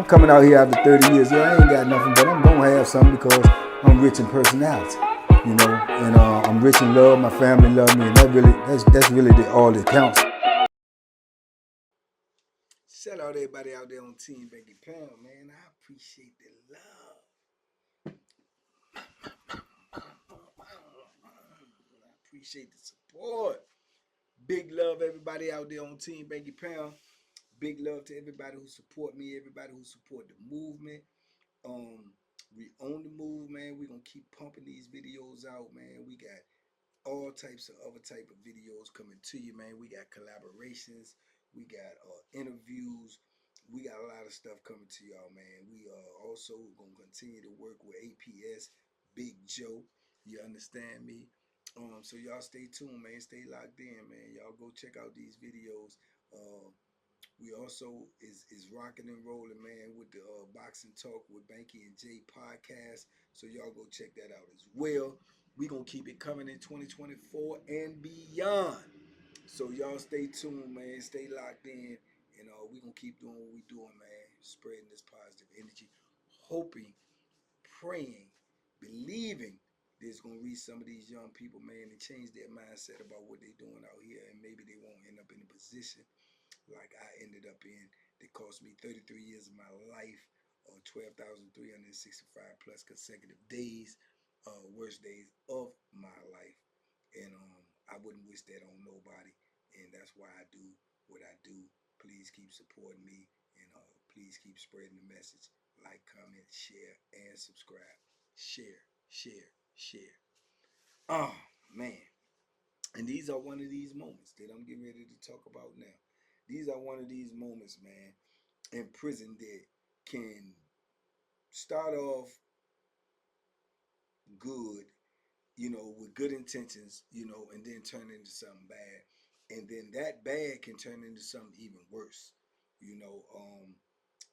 coming out here after 30 years. Yeah, I ain't got nothing, but I'm gonna have something because I'm rich in personality, you know, and I'm rich in love. My family love me, and that's really all that counts. Shout out everybody out there on Team Banky Pound, man. I appreciate the love. I appreciate the support. Big love, everybody out there on Team Banky Pound. Big love to everybody who support me, everybody who support the movement. We on the move, man. We gonna keep pumping these videos out, man. We got all types of other type of videos coming to you, man. We got collaborations, we got interviews, we got a lot of stuff coming to y'all, man. We also gonna continue to work with APS, Big Joe. You understand me? So y'all stay tuned, man. Stay locked in, man. Y'all go check out these videos. We also is rocking and rolling, man, with the Boxing Talk with Banky and Jay podcast. So y'all go check that out as well. We gonna keep it coming in 2024 and beyond. So y'all stay tuned, man. Stay locked in, and we gonna keep doing what we doing, man. Spreading this positive energy, hoping, praying, believing this gonna reach some of these young people, man, and change their mindset about what they doing out here, and maybe they won't end up in a position like I ended up in. That cost me 33 years of my life, 12,365 plus consecutive days, worst days of my life. And I wouldn't wish that on nobody. And that's why I do what I do. Please keep supporting me, and please keep spreading the message. Like, comment, share, and subscribe. Share, share, share. Oh, man. And these are one of these moments that I'm getting ready to talk about now. These are one of these moments, man, in prison that can start off good, with good intentions, and then turn into something bad. And then that bad can turn into something even worse, you know.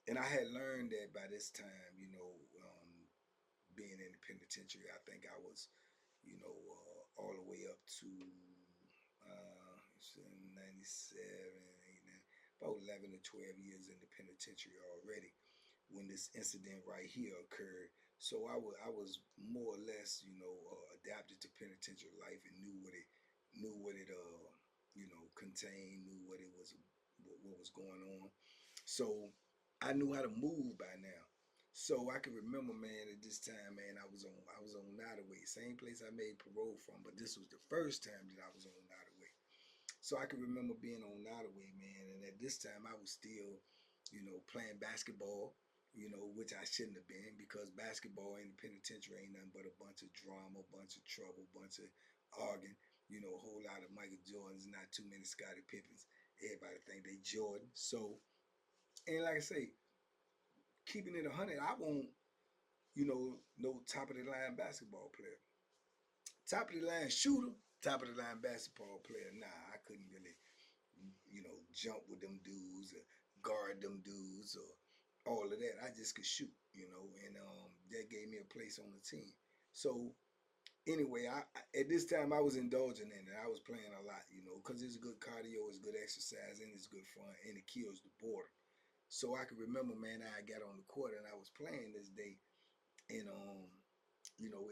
And I had learned that by this time, being in the penitentiary. I think I was, all the way up to 97, about 11 or 12 years in the penitentiary already when this incident right here occurred. So I was more or less, adapted to penitentiary life and knew what it contained, knew what it was, what was going on. So I knew how to move by now. So I can remember, man, at this time, man, I was on Nottoway, same place I made parole from, but this was the first time that I was on Nottoway. So I can remember being on Nottoway, man, and at this time I was still, playing basketball, which I shouldn't have been, because basketball in the penitentiary ain't nothing but a bunch of drama, a bunch of trouble, a bunch of arguing, a whole lot of Michael Jordans, not too many Scottie Pippens. Everybody think they Jordan. So, and like I say, keeping it 100, I won't, no top of the line basketball player. Top of the line shooter, top of the line basketball player. Nah, I couldn't really, jump with them dudes or guard them dudes or all of that. I just could shoot, and that gave me a place on the team. So anyway, at this time I was indulging in it. I was playing a lot, because it's good cardio, it's good exercise, and it's good fun, and it kills the boredom. So I can remember, man, I got on the court and I was playing this day, and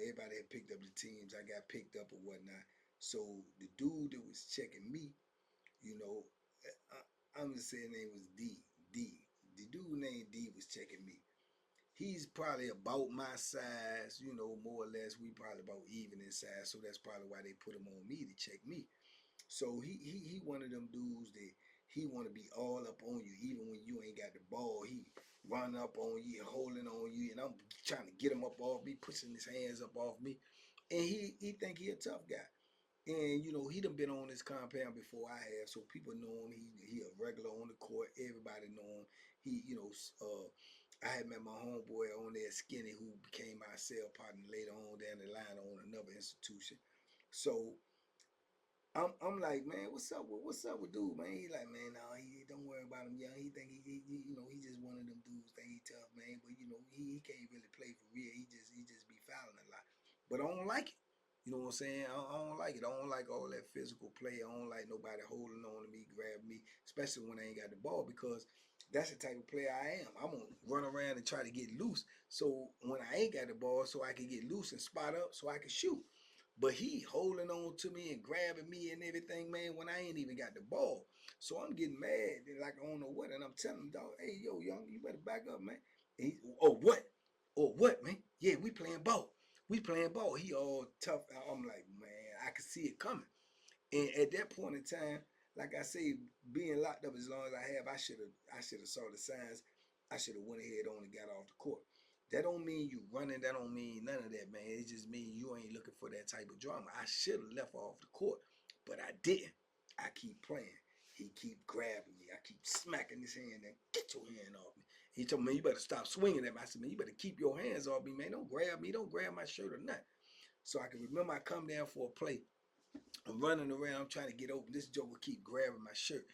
everybody had picked up the teams. I got picked up or whatnot. So the dude that was checking me, I'm gonna say his name was D. D. The dude named D was checking me. He's probably about my size, more or less. We probably about even in size, so that's probably why they put him on me to check me. So he one of them dudes that he want to be all up on you, even when you ain't got the ball. He run up on you, holding on you, and I'm trying to get him up off me, pushing his hands up off me, and he think he a tough guy. And he done been on this compound before I have, so people know him. He a regular on the court. Everybody know him. I had met my homeboy on there, Skinny, who became my cell partner later on down the line on another institution. So I'm like, man, what's up with dude, man? He like, man, no, he don't worry about him, young. He think he just one of them dudes. Think he tough, man, but he can't really play for real. He just be fouling a lot. But I don't like it. You know what I'm saying? I don't like it. I don't like all that physical play. I don't like nobody holding on to me, grabbing me, especially when I ain't got the ball, because That's the type of player I am. I'm gonna run around and try to get loose. So when I ain't got the ball, so I can get loose and spot up, so I can shoot. But he holding on to me and grabbing me and everything, man, when I ain't even got the ball. So I'm getting mad, like I don't know what, and I'm telling him, dog, hey, yo, young, you better back up, man. Oh, what? Oh, what, man? Yeah, we playing ball. We playing ball. He all tough. I'm like, man, I can see it coming. And at that point in time, like I say, being locked up as long as I have, I should have saw the signs. I should have went ahead on and got off the court. That don't mean you running. That don't mean none of that, man. It just means you ain't looking for that type of drama. I should have left off the court, but I didn't. I keep playing. He keep grabbing me. I keep smacking his hand and get your hand off me. He told me, man, you better stop swinging at me. I said, man, you better keep your hands off me, man. Don't grab me. Don't grab my shirt or nothing. So I can remember I come down for a play. I'm running around, I'm trying to get open. This joker keep grabbing my shirt,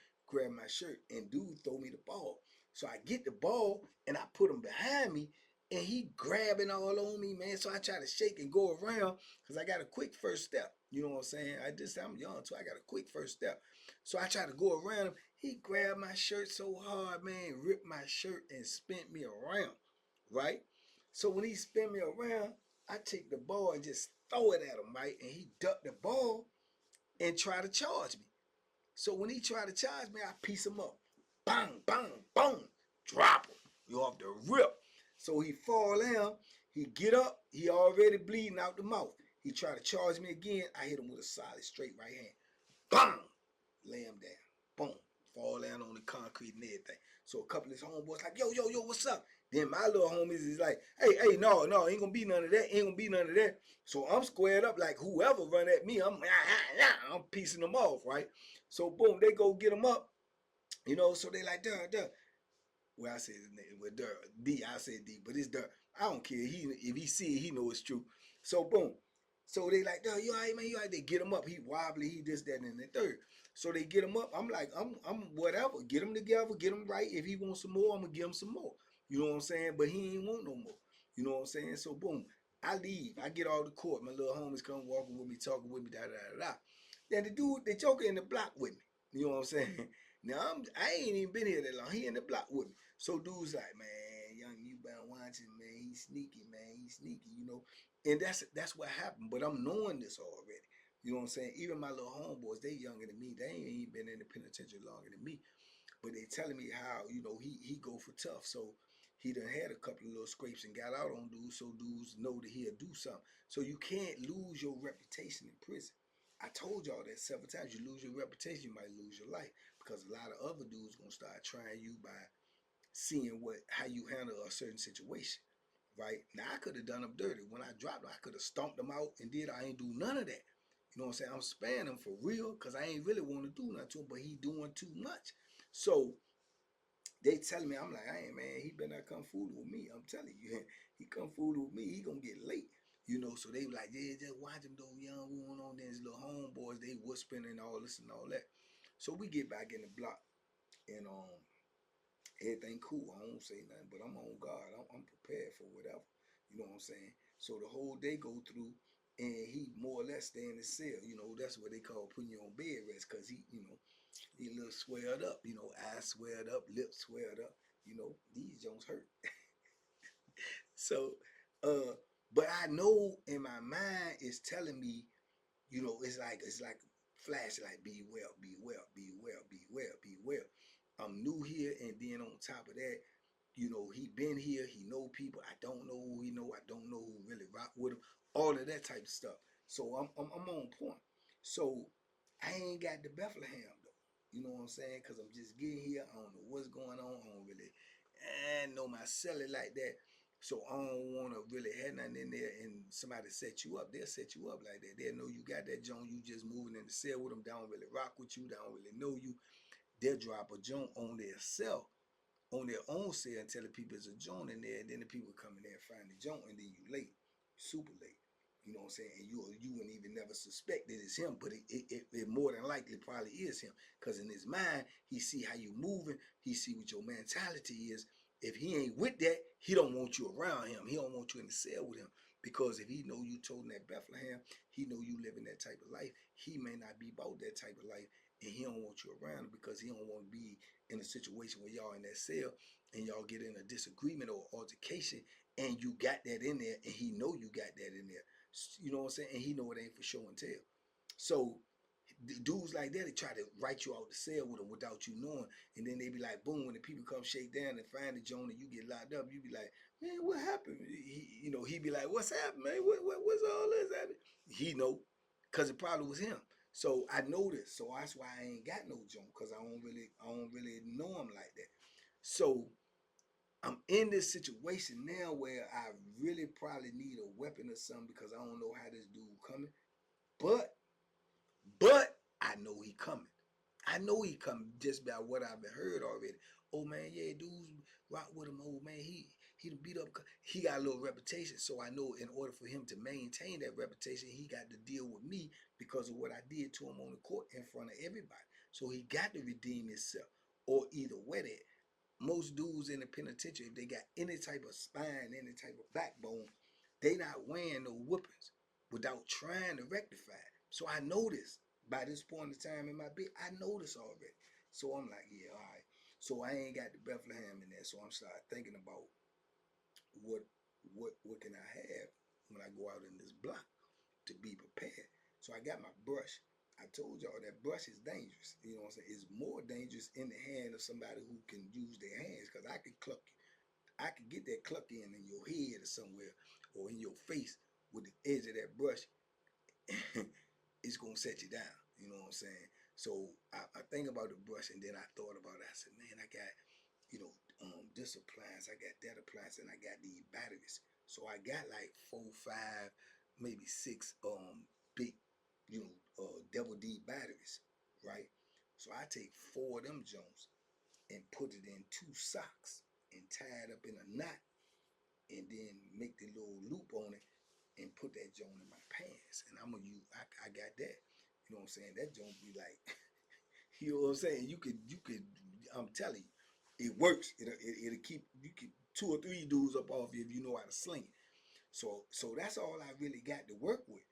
and dude throw me the ball. So I get the ball and I put him behind me, and he grabbing all on me, man. So I try to shake and go around because I got a quick first step. You know what I'm saying? I'm young, so I got a quick first step. So I try to go around him. He grabbed my shirt so hard, man, ripped my shirt and spent me around, right? So when he spin me around, I take the ball and just throw it at him, right? And he ducked the ball and try to charge me. So when he try to charge me, I piece him up. Bang, bang, boom. Drop him. You off the rip. So he fall down. He get up. He already bleeding out the mouth. He try to charge me again. I hit him with a solid straight right hand. Bang. Lay him down. Boom. Fall down on the concrete and everything. So a couple of his homeboys like, yo, yo, yo, what's up? Then my little homies is like, hey, no, ain't gonna be none of that. Ain't gonna be none of that. So I'm squared up like whoever run at me, I'm piecing them off, right? So boom, they go get them up, so they like, duh. Well, I said his name, well, duh, D, I said D, but it's duh. I don't care. If he see it, he know it's true. So boom. So they like, duh, you all right, man, you all right? They get him up. He wobbly, he this, that, and the third. So they get him up. I'm like, I'm whatever. Get him together, get him right. If he wants some more, I'm gonna give him some more. You know what I'm saying? But he ain't want no more. You know what I'm saying? So boom, I leave. I get all the court. My little homies come walking with me, talking with me, da da da da. Then the dude, the joker in the block with me. You know what I'm saying? Now I ain't even been here that long. He in the block with me. So dude's like, man, young, you been watching, man. He's sneaky, man. He's sneaky. And that's what happened. But I'm knowing this already. You know what I'm saying? Even my little homeboys, they younger than me. They ain't even been in the penitentiary longer than me. But they telling me how, he go for tough. So he done had a couple of little scrapes and got out on dudes, so dudes know that he'll do something. So you can't lose your reputation in prison. I told y'all that several times. You lose your reputation, you might lose your life. Because a lot of other dudes gonna start trying you by seeing how you handle a certain situation. Right? Now I could have done them dirty. When I dropped them, I could have stomped them out and I ain't do none of that. You know what I'm saying? I'm sparing him for real because I ain't really want to do nothing to him, but he doing too much. So they telling me, I'm like, hey man, he better not come fooling with me. I'm telling you, he come fooling with me, he gonna get late. So they like, yeah, just watch him though, young, going on there, his little homeboys, they whispering and all this and all that. So we get back in the block and everything cool. I don't say nothing, but I'm on guard. I'm prepared for whatever. You know what I'm saying? So the whole day go through, and he more or less stay in the cell. That's what they call putting you on bed rest, cause he a little swelled up. Eyes swelled up, lips swelled up. These joints hurt. So, uh, but I know in my mind it's telling me, it's like flash, like be well, be well, be well, be well, be well. I'm new here, and then on top of that, he been here, he know people. I don't know who he know. I don't know who really rock with him. All of that type of stuff. So I'm on point. So I ain't got the Bethlehem though. You know what I'm saying? Cause I'm just getting here. I don't know what's going on. I don't really know my celly like that. So I don't want to really have nothing in there, and somebody set you up. They'll set you up like that. They'll know you got that joint. You just moving in the cell with them. They don't really rock with you. They don't really know you. They'll drop a joint on their cell, on their own cell, and tell the people it's a joint in there. And then the people come in there and find the joint, and then you late, super late. You know what I'm saying? And you wouldn't even never suspect that it's him, but it more than likely probably is him. Because in his mind, he see how you moving. He see what your mentality is. If he ain't with that, he don't want you around him. He don't want you in the cell with him. Because if he know you told him that Bethlehem, he know you living that type of life. He may not be about that type of life. and he don't want you around him because he don't want to be in a situation where y'all in that cell and y'all get in a disagreement or altercation, and you got that in there, and he know you got that in there. You know what I'm saying? And he know it ain't for show and tell. So dudes like that, they try to write you out the cell with them without you knowing, and then they be like, boom, when the people come shake down and find the Joan and you get locked up, you be like, man, what happened? He be like, what's happened, man? What's all this happening? He know, cause it probably was him. So I know this, so that's why I ain't got no Joan, cause I don't really know him like that. So I'm in this situation now where I really probably need a weapon or something because I don't know how this dude coming, but but I know he coming. I know he coming just by what I've been heard already. Oh man, yeah, dudes rock with him. Oh man, he done beat up. He got a little reputation, so I know in order for him to maintain that reputation, he got to deal with me because of what I did to him on the court in front of everybody. So he got to redeem himself, or either way that most dudes in the penitentiary, if they got any type of spine, any type of backbone, they not wearing no whoopings without trying to rectify it. So I know this. By this point in time in my bit, I know this already. So I'm like, yeah, all right. So I ain't got the Bethlehem in there. So I'm start thinking about what what can I have when I go out in this block to be prepared. So I got my brush. I told y'all that brush is dangerous. You know what I'm saying? It's more dangerous in the hand of somebody who can use their hands, because I could cluck you. I could get that cluck in your head or somewhere or in your face with the edge of that brush. It's gonna set you down. You know what I'm saying? So I think about the brush, and then I thought about it. I said, man, I got, this appliance, I got that appliance, and I got these batteries. So I got like 4, 5, maybe 6 big, double D batteries, right? So I take 4 of them Jones and put it in 2 socks and tie it up in a knot, and then make the little loop on it and put that joint in my pants. And I'm gonna use, I got that. You know what I'm saying? That joint be like, you know what I'm saying? You could, I'm telling you, it works. It'll keep, you can 2 or 3 dudes up off you if you know how to sling it. So that's all I really got to work with.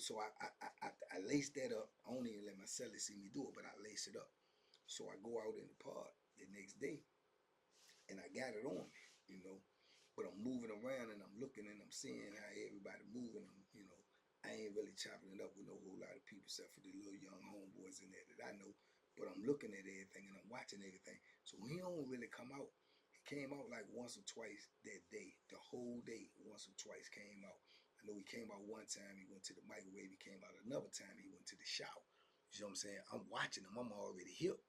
So I lace that up. I don't even let my celly see me do it, but I lace it up. So I go out in the park the next day, and I got it on me, you know. But I'm moving around and I'm looking and I'm seeing how everybody moving. I ain't really chopping it up with no whole lot of people except for the little young homeboys in there that I know. But I'm looking at everything and I'm watching everything. So he don't really come out. He came out like once or twice that day. The whole day, once or twice came out. I know he came out one time, he went to the microwave. He came out another time, he went to the shower. You know what I'm saying? I'm watching him. I'm already hip.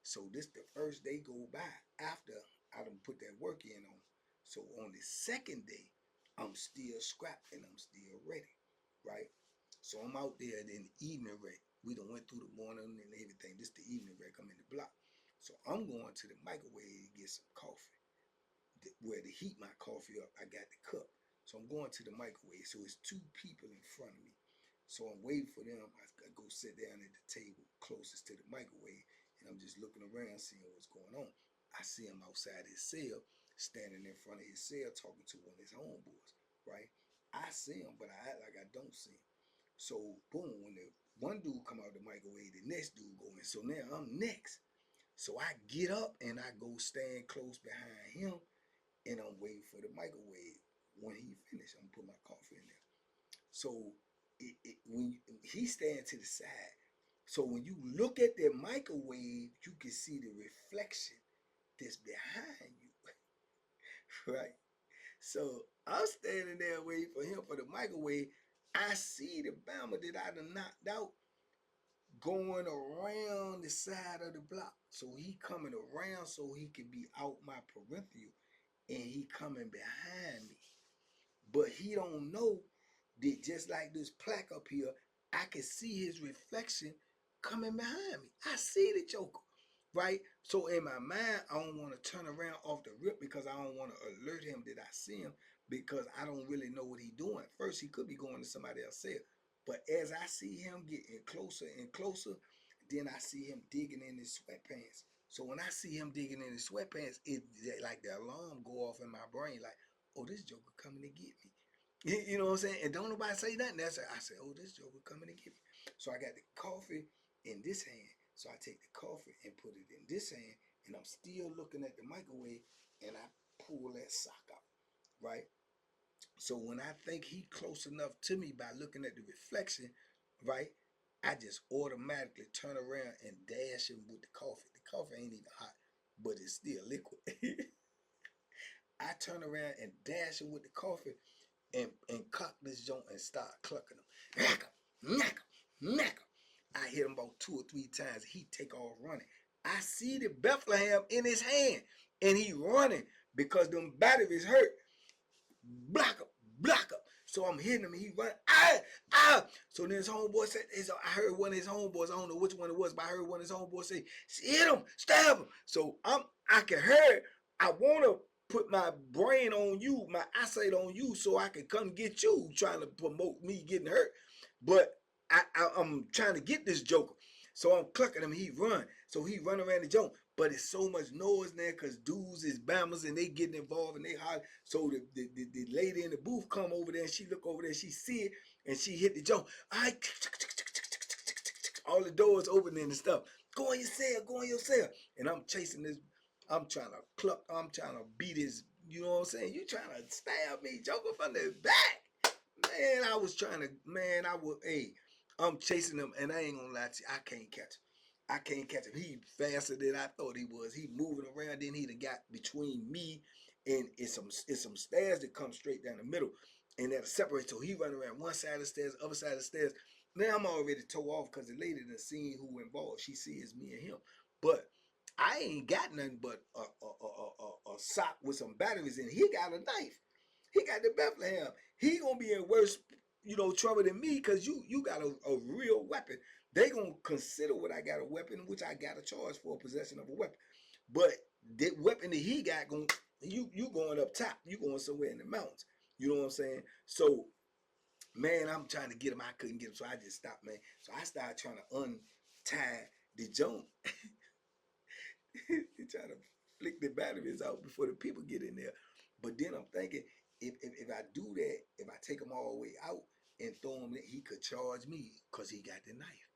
So this the first day go by after I done put that work in on. So on the second day, I'm still scrapped and I'm still ready, right? So I'm out there in the evening wreck. We done went through the morning and everything. This the evening wreck. I'm in the block. So I'm going to the microwave to get some coffee. Where to heat my coffee up, I got the cup. So I'm going to the microwave. So it's 2 people in front of me. So I'm waiting for them. I go sit down at the table closest to the microwave, and I'm just looking around, seeing what's going on. I see him outside his cell, standing in front of his cell, talking to one of his homeboys, right? I see him, but I act like I don't see him. So boom, when the one dude come out the microwave, the next dude go in. So now I'm next. So I get up and I go stand close behind him, and I'm waiting for the microwave. When he finished, I'm gonna put my coffee in there. So when he stand to the side, so when you look at that microwave, you can see the reflection that's behind you, right? So I'm standing there waiting for him for the microwave. I see the Bama that I done knocked out going around the side of the block. So he coming around so he can be out my peripheral, and he coming behind me. But he don't know that just like this plaque up here, I can see his reflection coming behind me. I see the Joker, right? So in my mind, I don't want to turn around off the rip because I don't want to alert him that I see him, because I don't really know what he's doing. First, he could be going to somebody else's cell. But as I see him getting closer and closer, then I see him digging in his sweatpants. So when I see him digging in his sweatpants, it like the alarm go off in my brain, like, oh, this Joker coming to get me. You know what I'm saying? And don't nobody say nothing. I said, oh, this Joker coming to get me. So I got the coffee in this hand. So I take the coffee and put it in this hand, and I'm still looking at the microwave, and I pull that sock out, right? So when I think he close enough to me by looking at the reflection, right, I just automatically turn around and dash him with the coffee. The coffee ain't even hot, but it's still liquid. I turn around and dash him with the coffee and cock this joint and start clucking him. Knock him, knock him, knock him. I hit him about 2 or 3 times. He take off running. I see the Bethlehem in his hand, and he running because them batteries hurt. Block him, block him. So I'm hitting him, and he run. Ah, ah. So then his homeboy said, I heard one of his homeboys, I don't know which one it was, but I heard one of his homeboys say, hit him, stab him. So I can hear, I want to put my brain on you, my eyesight on you, so I can come get you, trying to promote me getting hurt. But I'm trying to get this joker. So I'm clucking him, he run. So he run around the joint. But it's so much noise there because dudes is bammers and they getting involved and they holler. So the lady in the booth come over there and she look over there, she see it and she hit the joint. All the doors opening and stuff. Go on your cell, go on your cell. And I'm chasing this. I'm trying to cluck. I'm trying to beat his. You know what I'm saying? You trying to stab me, Joker, from the back. Man, I was trying to. Man, I was. Hey, I'm chasing him, and I ain't gonna lie to you. I can't catch him. I can't catch him. He faster than I thought he was. He moving around. Then he done got between me and it's some stairs that come straight down the middle, and that'll separate. So he run around one side of the stairs, other side of the stairs. Now I'm already toe off because the lady done seen who involved. She sees me and him, but I ain't got nothing but a sock with some batteries in it. He got a knife. He got the Bethlehem. He gonna be in worse, trouble than me because you got a real weapon. They gonna consider what I got a weapon, which I got a charge for possession of a weapon. But the weapon that he got you going up top. You going somewhere in the mountains. You know what I'm saying? So man, I'm trying to get him. I couldn't get him, so I just stopped, man. So I started trying to untie the joint. Trying to flick the batteries out before the people get in there. But then I'm thinking, if I do that, if I take him all the way out and throw him, he could charge me because he got the knife.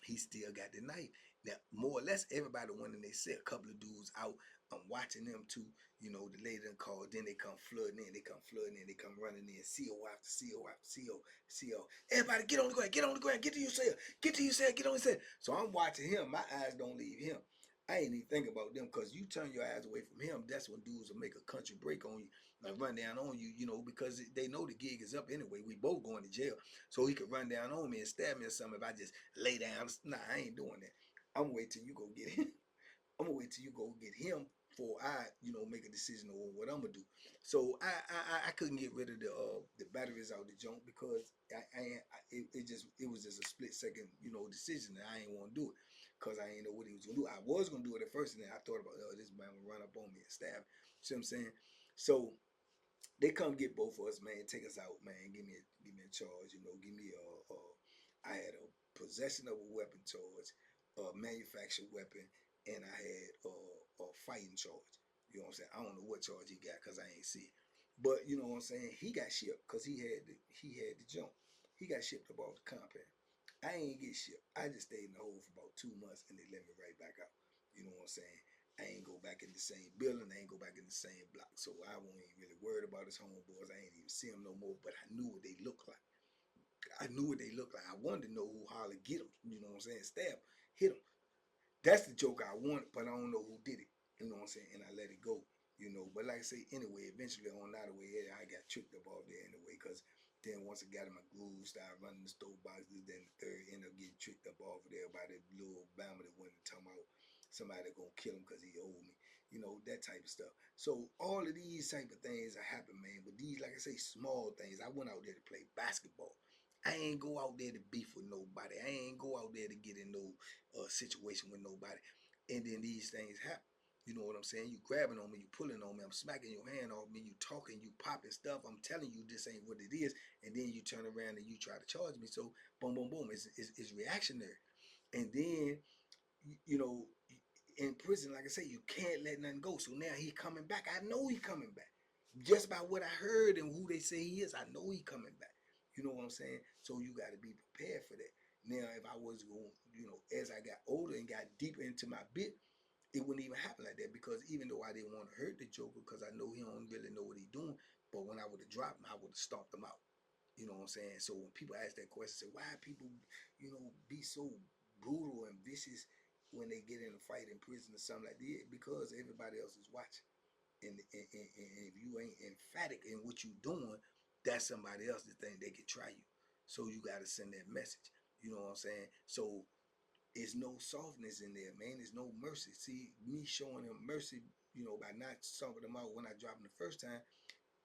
He still got the knife. Now, more or less, everybody went in. They set a couple of dudes out. I'm watching them too. The lady done called. Then they come flooding in. They come flooding in. They come running in. CO after CO after CO. CO. Everybody get on the ground. Get on the ground. Get to your cell. Get to your cell. Get on your cell. So I'm watching him. My eyes don't leave him. I ain't even think about them because you turn your eyes away from him. That's when dudes will make a country break on you and run down on you, because they know the gig is up anyway. We both going to jail. So he could run down on me and stab me or something if I just lay down. Nah, I ain't doing that. I'm gonna wait till you go get him. I'm gonna wait till you go get him before I, make a decision on what I'm gonna do. So I couldn't get rid of the batteries out the junk because it was just a split second, decision that I ain't want to do it because I ain't know what he was gonna do. I was gonna do it at first, and then I thought about, this man will run up on me and stab. See what I'm saying? So they come get both of us, man. Take us out, man. Give me a charge. Give me I had a possession of a weapon charge, a manufactured weapon, and I had a fighting charge. You know what I'm saying? I don't know what charge he got because I ain't see it. But you know what I'm saying? He got shipped because he had the jump. He got shipped up off the compound. I ain't get shipped. I just stayed in the hole for about 2 months and they let me right back out. You know what I'm saying? I ain't go back in the same building. I ain't go back in the same block. So I wasn't even really worried about his homeboys. I ain't even see them no more. But I knew what they looked like. I knew what they looked like. I wanted to know who hollered, get him. You know what I'm saying? Stab, hit him. That's the joke I wanted, but I don't know who did it. You know what I'm saying? And I let it go. But like I say, anyway, eventually on out of the way, I got tricked up off there anyway, because then once I got in my groove, started running the stove boxes, then the third ended up getting tricked up off of there by the little bama that went to tell me somebody gonna kill him because he owed me. That type of stuff. So all of these type of things are happening, man. But these, like I say, small things. I went out there to play basketball. I ain't go out there to beef with nobody. I ain't go out there to get in no situation with nobody. And then these things happen. You know what I'm saying? You grabbing on me, you pulling on me, I'm smacking your hand off me, you talking, you popping stuff. I'm telling you this ain't what it is. And then you turn around and you try to charge me. So boom, boom, boom. It's reactionary. And then, you know, in prison, like I say, you can't let nothing go. So now he coming back. I know he coming back. Just by what I heard and who they say he is, I know he coming back. You know what I'm saying? So you got to be prepared for that. Now, if I was going, as I got older and got deeper into my bit, it wouldn't even happen like that, because even though I didn't want to hurt the Joker, because I know he don't really know what he's doing, but when I would have dropped him, I would have stomped him out. You know what I'm saying? So when people ask that question, say, why people, be so brutal and vicious when they get in a fight in prison or something like that? Because everybody else is watching. And if you ain't emphatic in what you're doing, that's somebody else that think they can try you. So you got to send that message. You know what I'm saying? So it's no softness in there, man. There's no mercy. See, me showing him mercy, by not stomping him out when I dropped him the first time,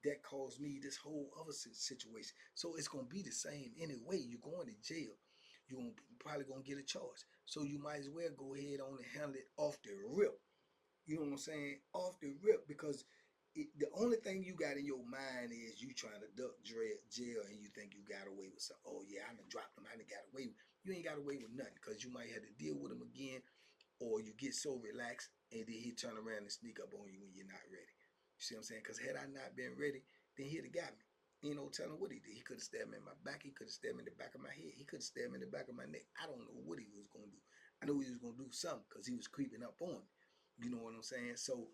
that caused me this whole other situation. So it's gonna be the same anyway. You're going to jail. You're probably gonna get a charge. So you might as well go ahead on and handle it off the rip. You know what I'm saying? Off the rip, because the only thing you got in your mind is you trying to duck jail, and you think you got away with something. Oh yeah, I done dropped him. I done got away. You ain't got away with nothing, because you might have to deal with him again, or you get so relaxed and then he turn around and sneak up on you when you're not ready. You see what I'm saying? Because had I not been ready, then he'd have got me. Ain't no telling what he did. He could have stabbed me in my back. He could have stabbed me in the back of my head. He could have stabbed me in the back of my neck. I don't know what he was going to do. I know he was going to do something, because he was creeping up on me. You know what I'm saying? So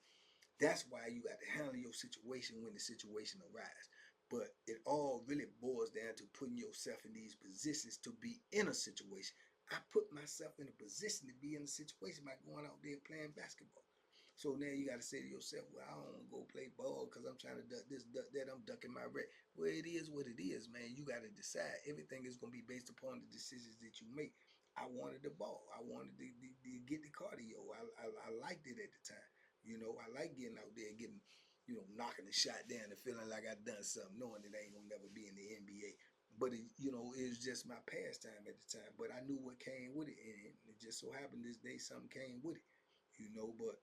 that's why you got to handle your situation when the situation arises. But it all really boils down to putting yourself in these positions to be in a situation. I put myself in a position to be in a situation by going out there playing basketball. So now you got to say to yourself, well, I don't want to go play ball because I'm trying to duck this, duck that. I'm ducking my rep. Well, it is what it is, man. You got to decide. Everything is going to be based upon the decisions that you make. I wanted the ball. I wanted to get the cardio. I liked it at the time. I like getting out there, getting, knocking the shot down and feeling like I done something, knowing that I ain't gonna never be in the NBA. But it was just my pastime at the time. But I knew what came with it, and it just so happened this day something came with it. But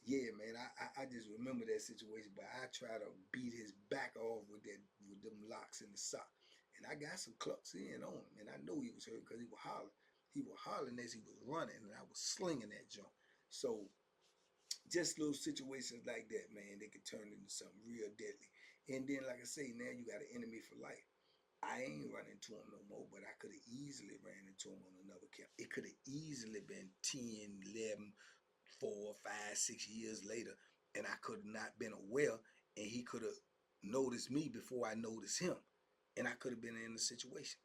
yeah, man, I just remember that situation. But I try to beat his back off with them locks in the sock, and I got some clucks in on him, and I know he was hurt because he was hollering. He was hollering as he was running, and I was slinging that jump. So just little situations like that, man, they could turn into something real deadly. And then, like I say, now you got an enemy for life. I ain't running into him no more, but I could have easily ran into him on another camp. It could have easily been 10, 11, 4, 5, 6 years later, and I could have not been aware, and he could have noticed me before I noticed him, and I could have been in the situation.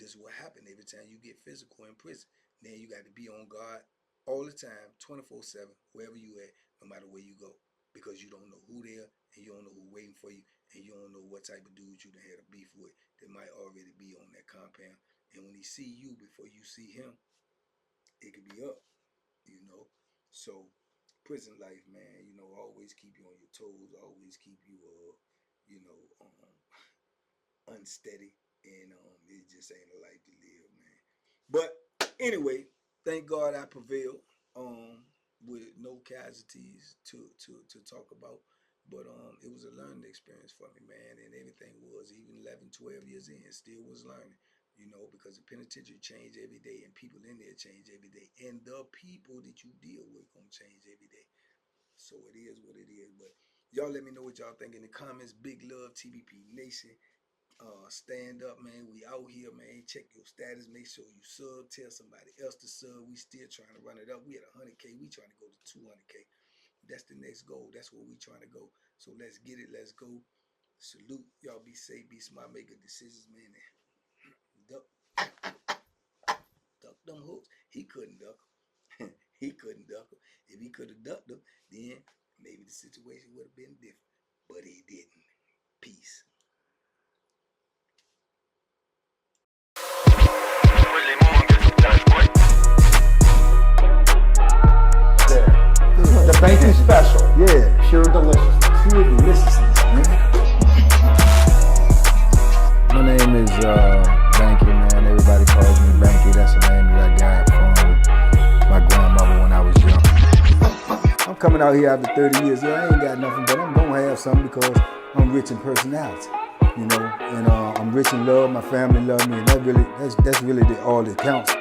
This is what happened every time you get physical in prison. Now you got to be on guard all the time, 24/7, wherever you at, no matter where you go, because you don't know who there, and you don't know who waiting for you, and you don't know what type of dudes you done had a beef with that might already be on that compound. And when he see you before you see him, it could be up, you know. So prison life, man, always keep you on your toes, always keep you, unsteady, and it just ain't a life to live, man. But anyway, thank God I prevailed, with no casualties to talk about. But it was a learning experience for me, man, and everything was, even 11, 12 years in, still was learning, because the penitentiary change every day, and people in there change every day, and the people that you deal with gonna change every day. So it is what it is. But y'all let me know what y'all think in the comments. Big love, TBP Nation. Stand up, man. We out here, man. Check your status. Make sure you sub. Tell somebody else to sub. We still trying to run it up. We at 100K. We trying to go to 200K. That's the next goal. That's where we trying to go. So let's get it. Let's go. Salute. Y'all be safe. Be smart. Make good decisions, man. Duck them hooks. He couldn't duck them. He couldn't duck them. If he could have ducked them, then maybe the situation would have been different. But he didn't. Peace. The Banky special. Yeah. Pure deliciousness. Pure deliciousness, man. My name is Banky, man. Everybody calls me Banky. That's the name that I got from my grandmother when I was young. I'm coming out here after 30 years. Yeah, I ain't got nothing, but I'm gonna have something because I'm rich in personality, and I'm rich in love. My family love me, and that's really all that counts.